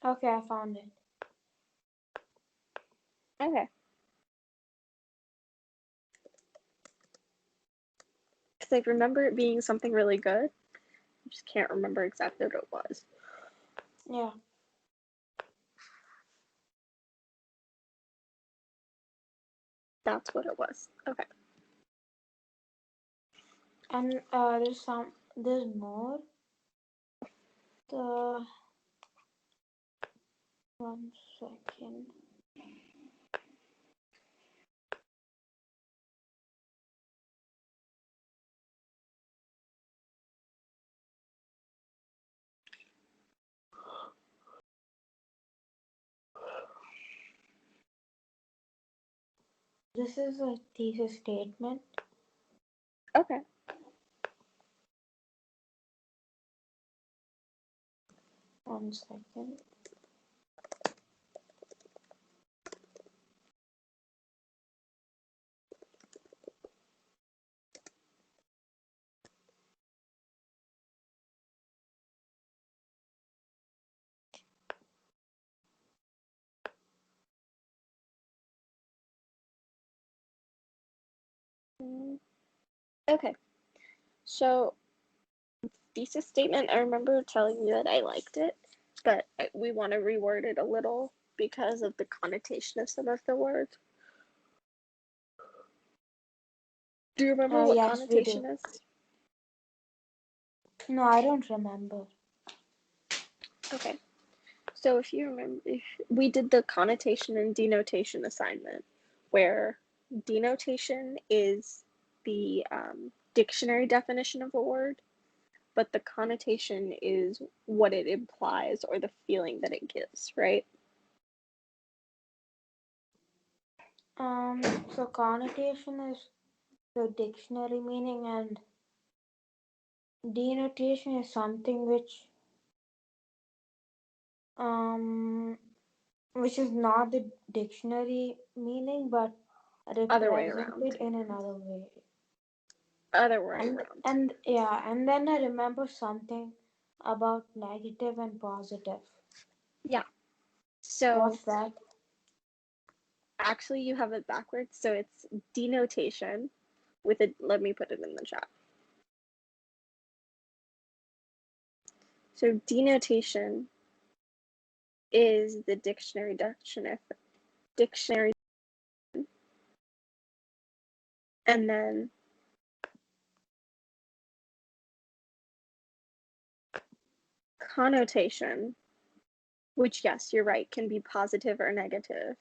Okay, I found it. Okay. Because I remember it being something really good. I just can't remember exactly what it was. Yeah. That's what it was. Okay. And there's more. The One second. This is a thesis statement. Okay. One second. Okay. So, thesis statement, I remember telling you that I liked it, but we want to reword it a little because of the connotation of some of the words. Do you remember what Yes, we do. connotation is? No, I don't remember. Okay. So if you remember, if we did the connotation and denotation assignment, where denotation is the dictionary definition of a word, but the connotation is what it implies or the feeling that it gives, right? So connotation is the dictionary meaning, and denotation is something which is not the dictionary meaning, but Other way around. represented in another way. Other way And around. and yeah, and then I remember something about negative and positive. Yeah. So What's that? actually, you have it backwards. So it's denotation with a, let me put it in the chat. So denotation is the dictionary, and then connotation, which, yes, you're right, can be positive or negative.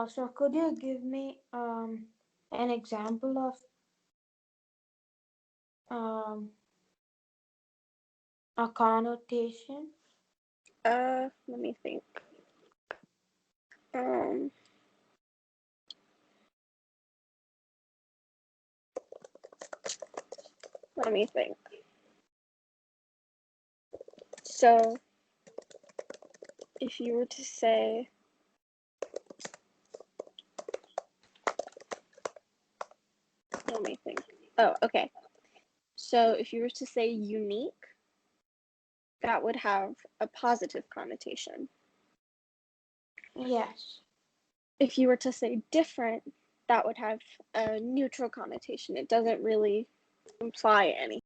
So could you give me an example of um a connotation? Let me think. Um, Let me think. So if you were to say, let me think. Oh, okay. So if you were to say unique, that would have a positive connotation. Yes. If you were to say different, that would have a neutral connotation. It doesn't really imply anything.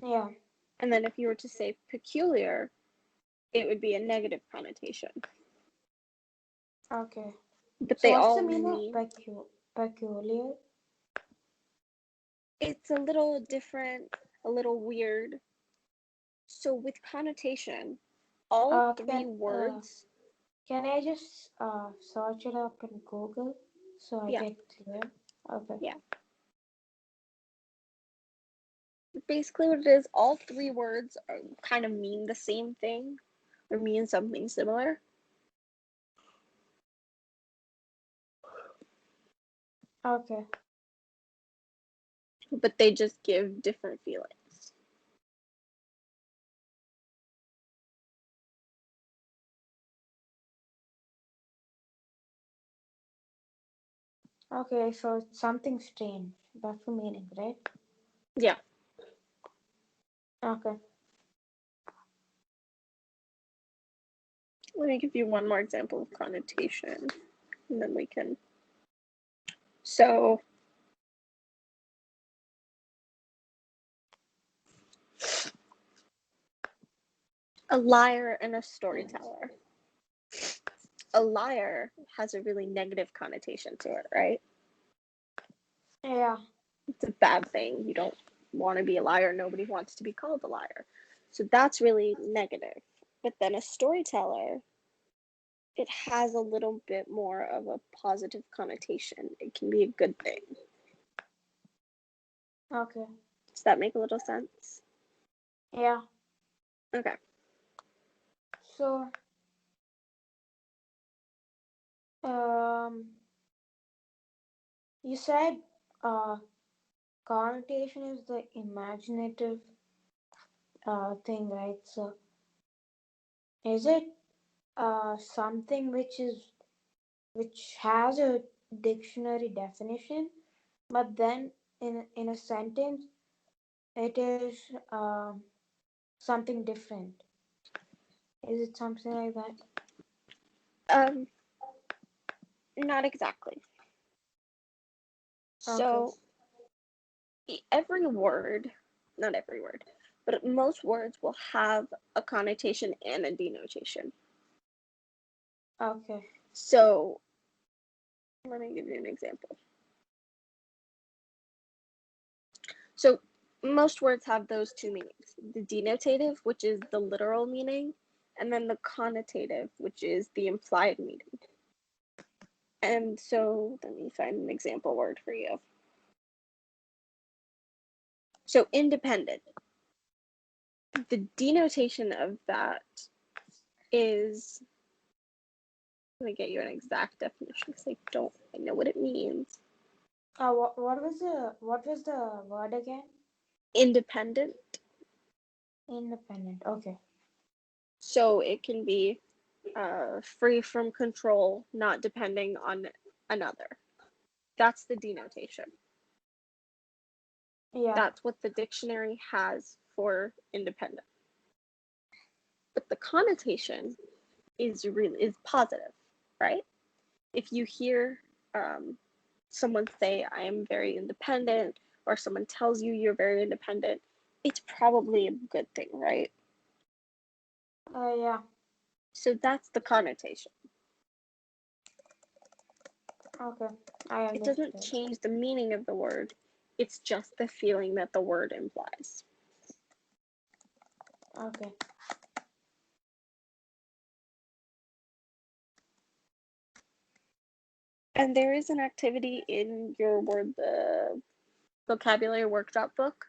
Yeah. And then if you were to say peculiar, it would be a negative connotation. Okay. But So they what's all the meaning mean, of peculiar? it's a little different, a little weird. So with connotation, all Uh, three can uh, words, can I just search it up in Google so I yeah, get clear? Okay. yeah. Basically what it is, all three words are, kind of mean the same thing or mean something similar. Okay. But they just give different feelings. Okay. So it's something strange. That's the meaning, right? Yeah. Okay. Let me give you one more example of connotation, and then we can. So, a liar and a storyteller. A liar has a really negative connotation to it, right? Yeah. It's a bad thing. You don't want to be a liar. Nobody wants to be called a liar. So that's really negative. But then a storyteller, it has a little bit more of a positive connotation. It can be a good thing. Okay. Does that make a little sense? Yeah. Okay. So, um, you said connotation is the imaginative thing, right? So, is it something which has a dictionary definition, but then in a sentence it is something different? Is it something like that? Um, Not exactly. Okay. So every word, not every word, but most words will have a connotation and a denotation. Okay. So let me give you an example. So most words have those two meanings, the denotative, which is the literal meaning, and then the connotative, which is the implied meaning. And so let me find an example word for you. So independent. The denotation of that is, let me get you an exact definition because I know what it means. What was the word again? Independent. Independent. Okay. So it can be free from control, not depending on another. That's the denotation. Yeah. That's what the dictionary has for independent. But the connotation is positive, right? If you hear someone say, I am very independent, or someone tells you you're very independent, it's probably a good thing, right? Yeah. So that's the connotation. Okay. I It doesn't understood. change the meaning of the word, it's just the feeling that the word implies. Okay. And there is an activity in your word, the vocabulary workshop book,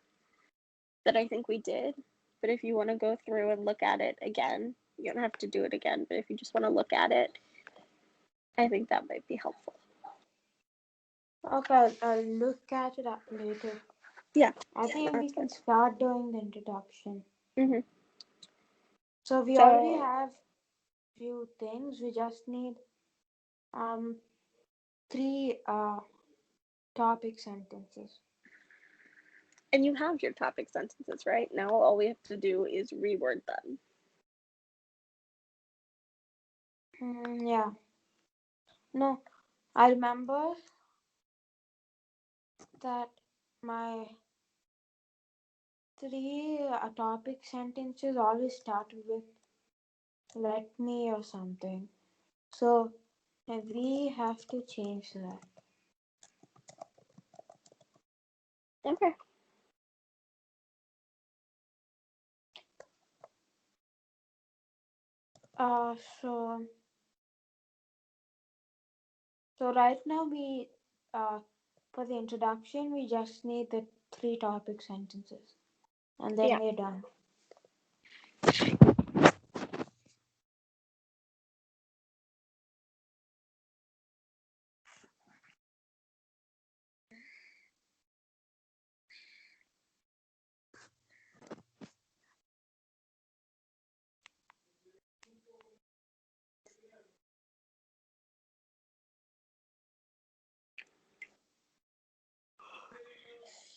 that I think we did. But if you want to go through and look at it again, you don't have to do it again. But if you just want to look at it, I think that might be helpful. Okay. I'll look at it up later. Yeah, I think we that's can fine. start doing the introduction. Mm-hmm. So we already So, have few things. We just need um three topic sentences. and you have your topic sentences, right? Now all we have to do is reword them. Yeah. No, I remember that my three topic sentences always started with "let me" or something. So we have to change that. Okay. Uh, so so right now we for the introduction we just need the three topic sentences, and then Yeah. we're done.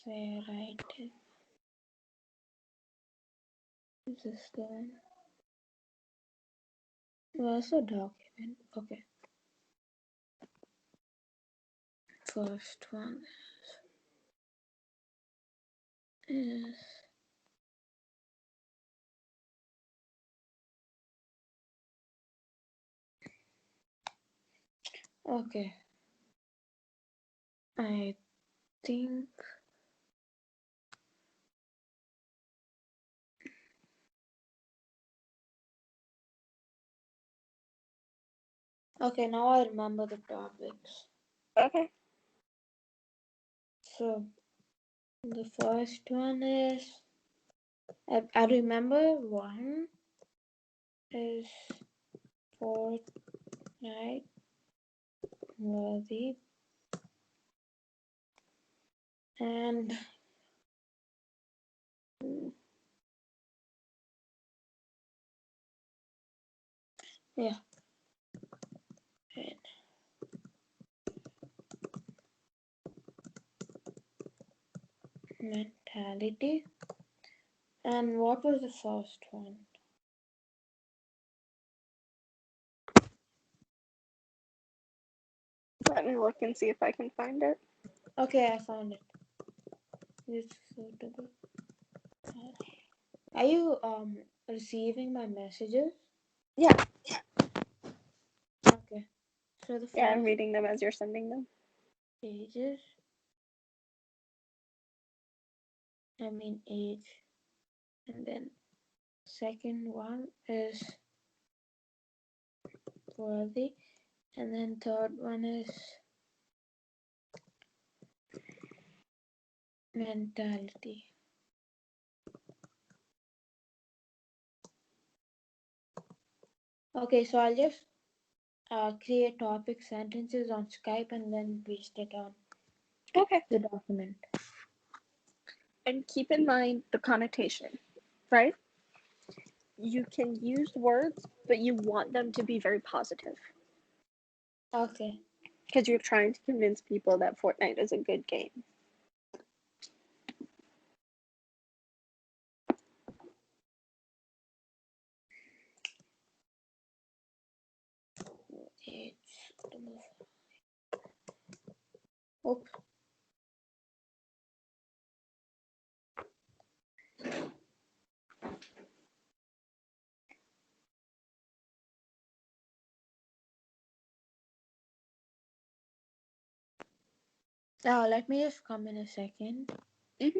Say right. Is this the one? Where's the document? Okay. First one is okay. I think okay, now I remember the topics. Okay. So the first one is I remember one is Fortnite worthy and yeah, and mentality. And what was the first one? Let me look and see if I can find it. Okay, I found it. It's suitable. Are you receiving my messages? Yeah. Okay. So the Yeah, I'm first reading them as you're sending them. pages, I mean age, and then second one is worthy, and then third one is mentality. Okay, so I'll just create topic sentences on Skype and then paste it on Okay. the document. And keep in mind the connotation, right? You can use words, but you want them to be very positive. Okay. Because you're trying to convince people that Fortnite is a good game. Age. Oops. Now let me just come in a second. Mm-hmm.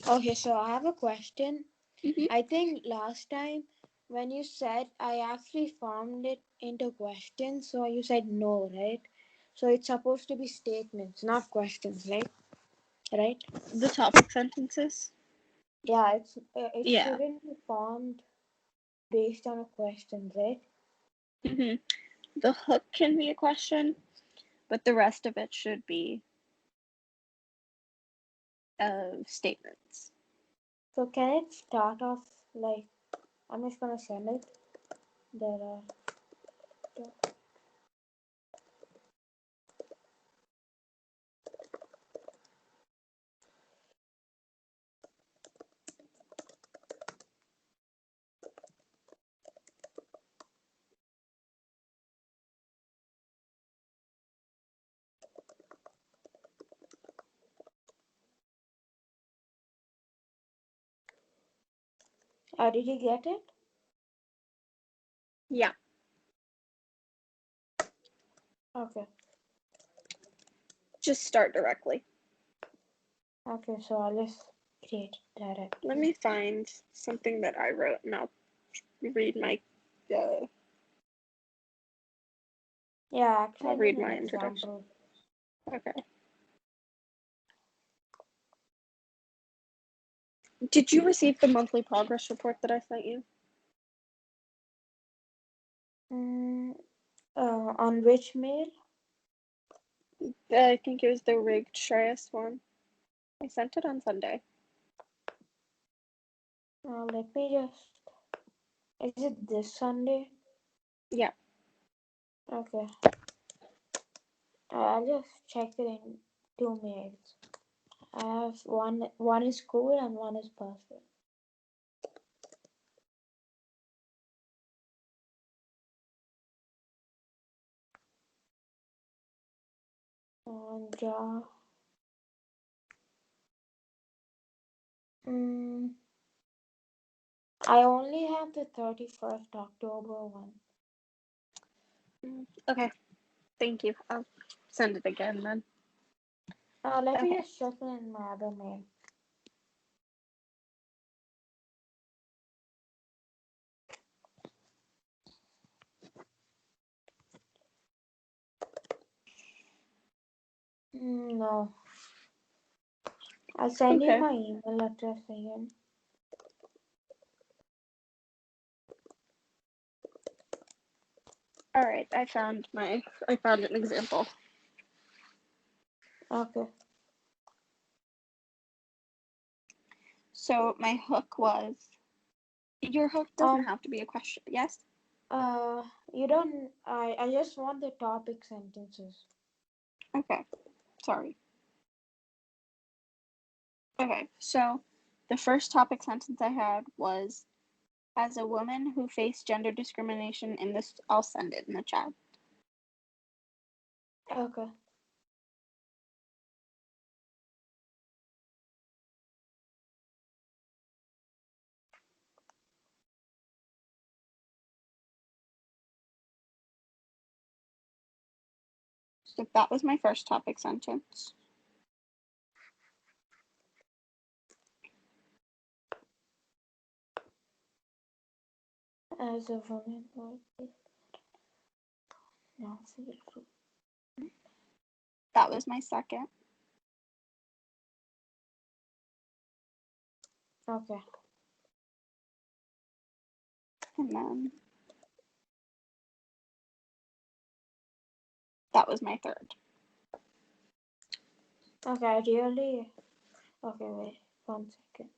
Okay, so I have a question. Mm-hmm. I think last time when you said I actually formed it into questions, so you said no, right? So it's supposed to be statements, not questions, right? Right? The topic sentences? Yeah, it Yeah. shouldn't be formed based on a question, right? Mm-hmm. The hook can be a question, but the rest of it should be statements. So can it start off like I'm just gonna send it. There are Did you get it? Yeah. Okay. Just start directly. Okay, so I'll just create direct. Let me find something that I wrote and I'll read my Yeah, actually, I'll I read need an my introduction. example. Okay. Did you receive the monthly progress report that I sent you? On which mail? I think it was the rigged Shreyas one. I sent it on Sunday. Let me just. Is it this Sunday? Yeah. Okay. I'll just check it in 2 mails. I have one. One is school and one is personal. And I only have the 31st October one. Okay. Thank you. I'll send it again then. Let me Okay. just check it in my other mail. No. I'll send you Okay. my email address again. All right. I found an example. Okay. So my hook was. Your hook doesn't have to be a question. Yes. You don't. I just want the topic sentences. Okay. Sorry. Okay. So the first topic sentence I had was, as a woman who faced gender discrimination in this, I'll send it in the chat. Okay. So that was my first topic sentence. As a woman, no, That was my second. okay. And then that was my third. Okay, really. Okay, wait 1 second.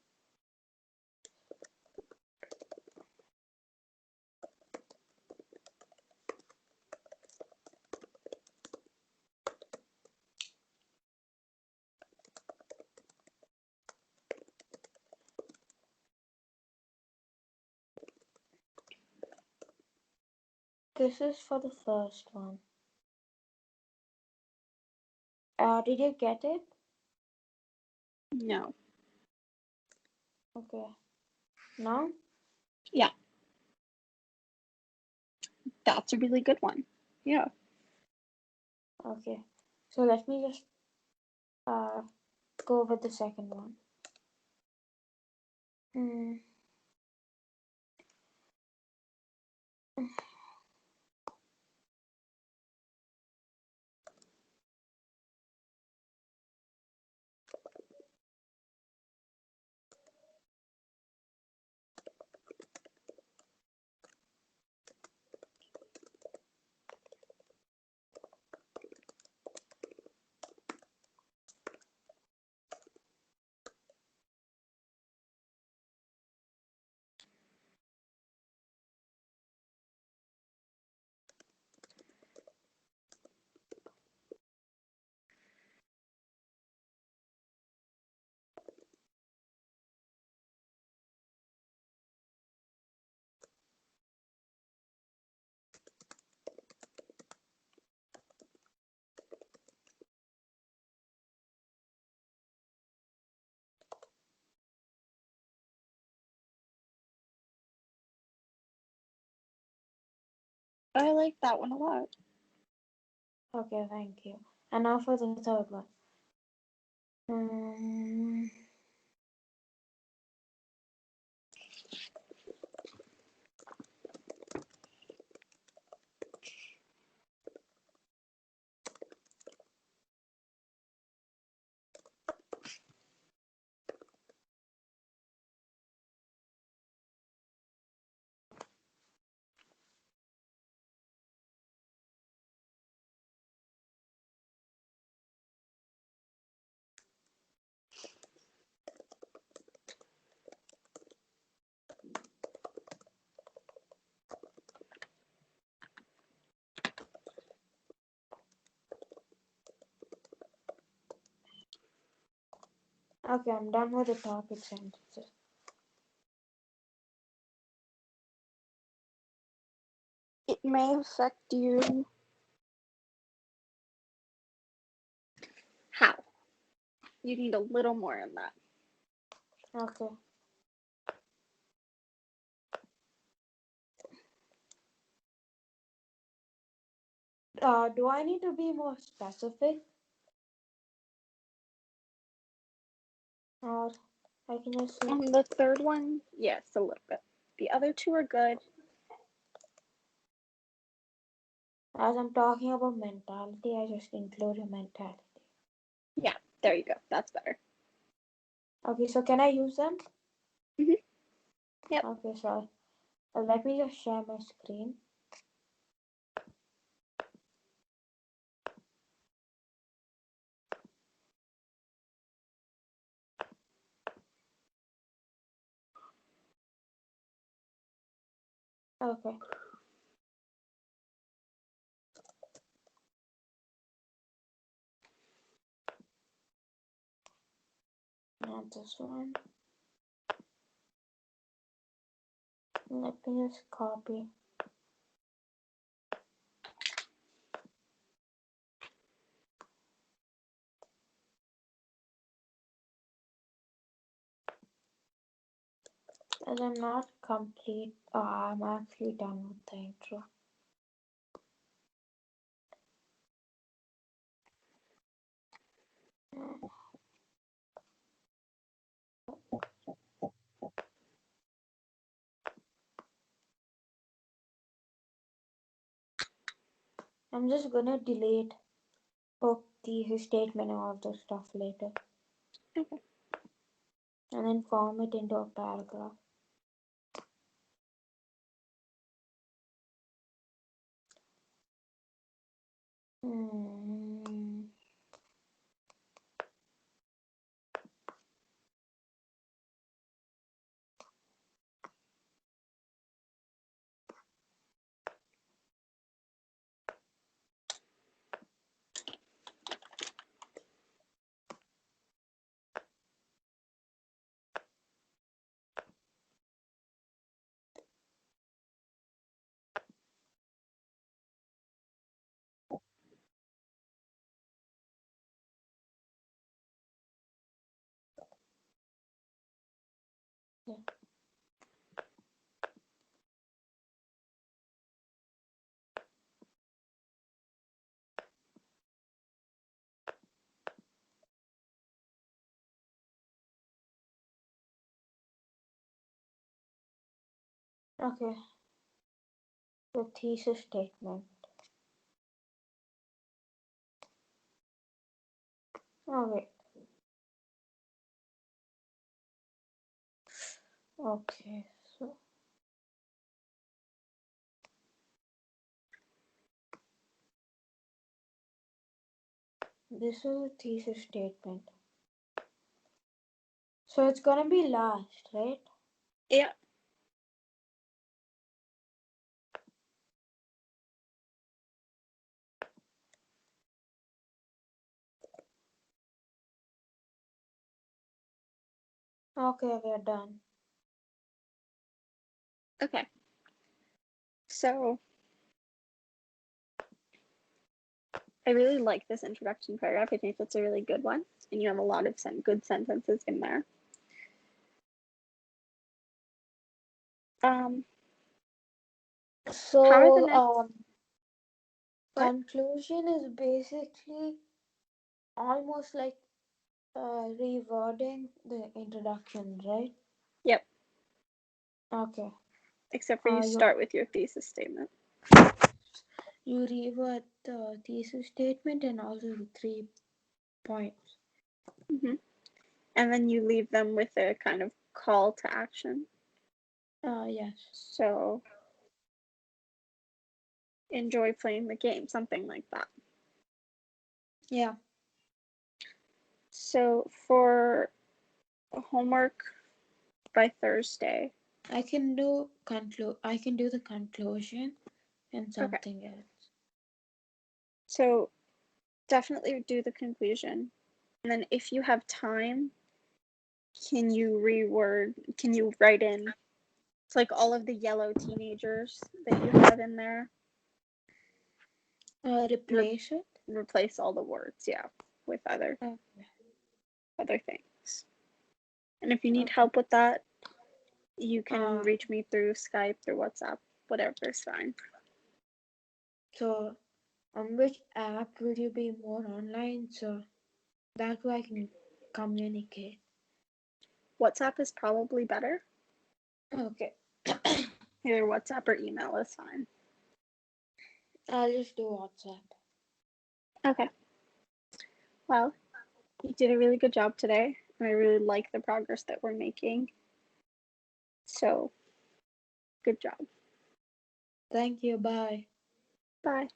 This is for the first one. Did you get it? No. Okay. Now? Yeah. That's a really good one. Yeah. Okay. So let me just go with the second one. Hmm. I like that one a lot. Okay, thank you. And now for the third one. Hmm. Okay, I'm done with the topic sentences. It may affect you. How? You need a little more in that. Okay. Do I need to be more specific? Or I can just say, On the third one, yes, a little bit. The other two are good. as I'm talking about mentality, I just include a mentality. Yeah, there you go. That's better. Okay, so can I use them? Mhm. Yep. Okay, so let me just share my screen. Okay. Not this one. Let me just copy. As I'm not complete, I'm actually done with the intro. I'm just gonna delete hook, thesis, statement, and all those stuff later. Okay. And then form it into a paragraph. Hmm. Yeah. Okay. The thesis statement. Okay. Okay. So this is a thesis statement. So it's gonna be last, right? Yeah. Okay, we're done. Okay. So I really like this introduction paragraph. I think that's a really good one, and you have a lot of good sentences in there. So What? Conclusion is basically almost like rewording the introduction, right? Yep. Okay. Except for you You start with your thesis statement. reword the thesis statement and also the 3 points. Mm-hmm. And then you leave them with a kind of call to action. Yes. So enjoy playing the game, something like that. Yeah. So for homework by Thursday. I can do the conclusion and Okay. something else. So definitely do the conclusion. And then if you have time, can you write in it's like all of the yellow teenagers that you have in there? Replace it. Replace all the words, yeah, with other things. And if you need Okay. help with that, you can Uh, reach me through Skype, through WhatsApp, whatever is fine. so on which app will you be more online so that way I can communicate? WhatsApp is probably better. Okay. Either WhatsApp or email is fine. I'll just do WhatsApp. Okay. Well, you did a really good job today. And I really like the progress that we're making. So, good job. Thank you. Bye. Bye.